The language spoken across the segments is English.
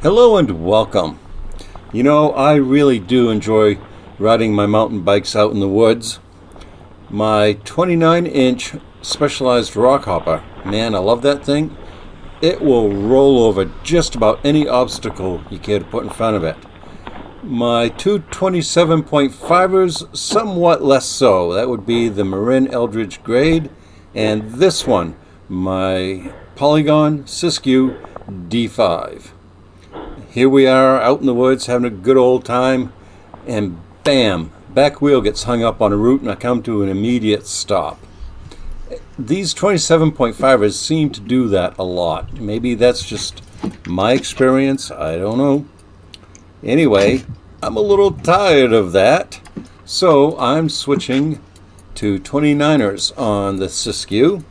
Hello and welcome. You know, I really do enjoy riding my mountain bikes out in the woods. My 29-inch Specialized rock hopper, man, I love that thing. It will roll over just about any obstacle you care to put in front of it. My two 27.5ers, somewhat less so. That would be the Marin Eldridge Grade, and this one, my Polygon Siskiu D5. Here we are out in the woods having a good old time, and bam, back wheel gets hung up on a root and I come to an immediate stop. These 27.5ers seem to do that a lot. Maybe that's just my experience, I don't know. Anyway, I'm a little tired of that, so I'm switching to 29ers on the Siskiu.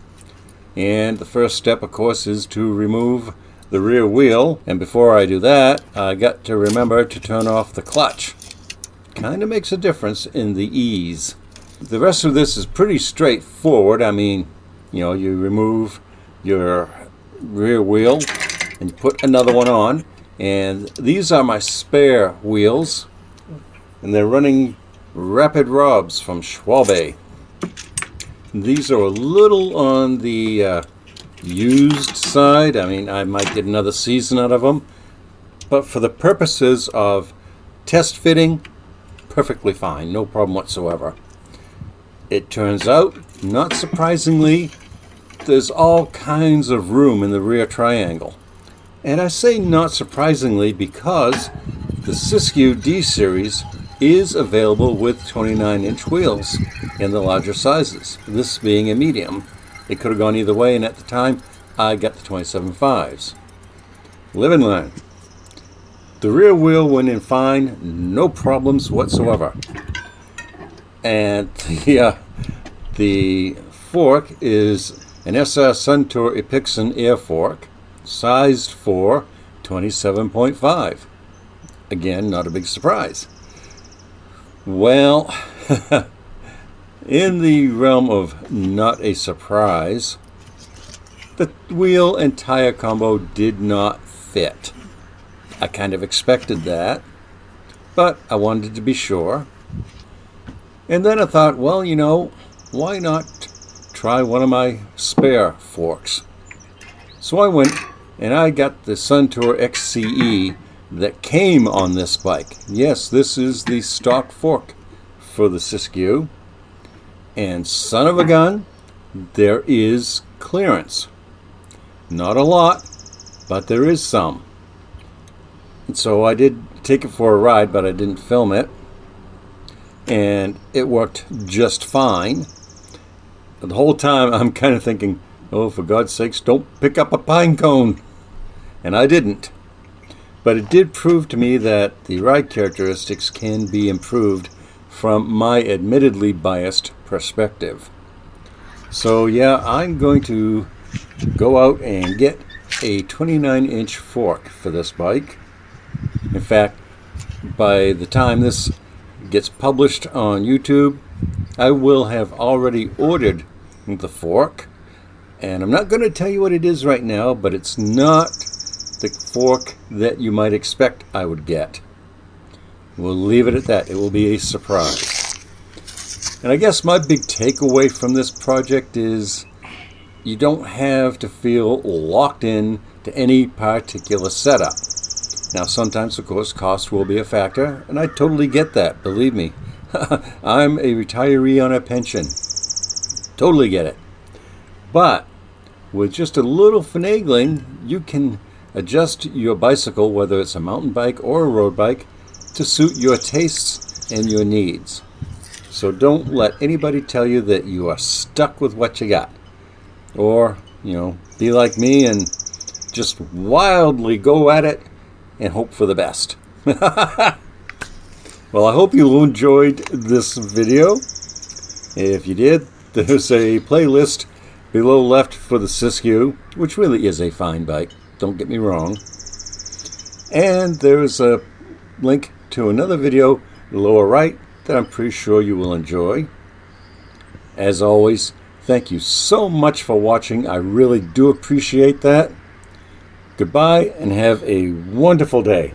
And the first step, of course, is to remove the rear wheel, and before I do that, I got to remember to turn off the clutch. Kind of makes a difference in the ease. The rest of this is pretty straightforward. I mean, you know, you remove your rear wheel and you put another one on, and these are my spare wheels, and they're running Rapid Robs from Schwalbe. These are a little on the used side. I mean, I might get another season out of them, but for the purposes of test fitting, perfectly fine, no problem whatsoever. It turns out, not surprisingly, there's all kinds of room in the rear triangle. And I say not surprisingly because the Siskiu D series is available with 29-inch wheels in the larger sizes, this being a medium. It could have gone either way, and at the time, I got the 27.5s. Live and learn. The rear wheel went in fine, no problems whatsoever. And the fork is an SR Suntour Epixon air fork, sized for 27.5. Again, not a big surprise. Well, in the realm of not a surprise, the wheel and tire combo did not fit. I kind of expected that, but I wanted to be sure. And then I thought, well, you know, why not try one of my spare forks? So I went and I got the Suntour XCE that came on this bike. Yes, this is the stock fork for the Siskiu. And son of a gun, there is clearance. Not a lot, but there is some. And so I did take it for a ride, but I didn't film it. And it worked just fine. But the whole time I'm kind of thinking, oh, for God's sakes, don't pick up a pine cone. And I didn't. But it did prove to me that the ride characteristics can be improved from my admittedly biased perspective. So yeah, I'm going to go out and get a 29-inch fork for this bike. In fact, by the time this gets published on YouTube, I will have already ordered the fork. And I'm not going to tell you what it is right now, but it's not the fork that you might expect I would get. We'll leave it at that. It will be a surprise. And I guess my big takeaway from this project is you don't have to feel locked in to any particular setup. Now, sometimes, of course, cost will be a factor, and I totally get that, believe me. I'm a retiree on a pension. Totally get it. But with just a little finagling, you can adjust your bicycle, whether it's a mountain bike or a road bike, to suit your tastes and your needs. So don't let anybody tell you that you are stuck with what you got. Or, you know, be like me and just wildly go at it and hope for the best. Well, I hope you enjoyed this video. If you did, there's a playlist below left for the Siskiu, which really is a fine bike, don't get me wrong. And there's a link to another video lower right that I'm pretty sure you will enjoy. As always, thank you so much for watching. I really do appreciate that. Goodbye and have a wonderful day.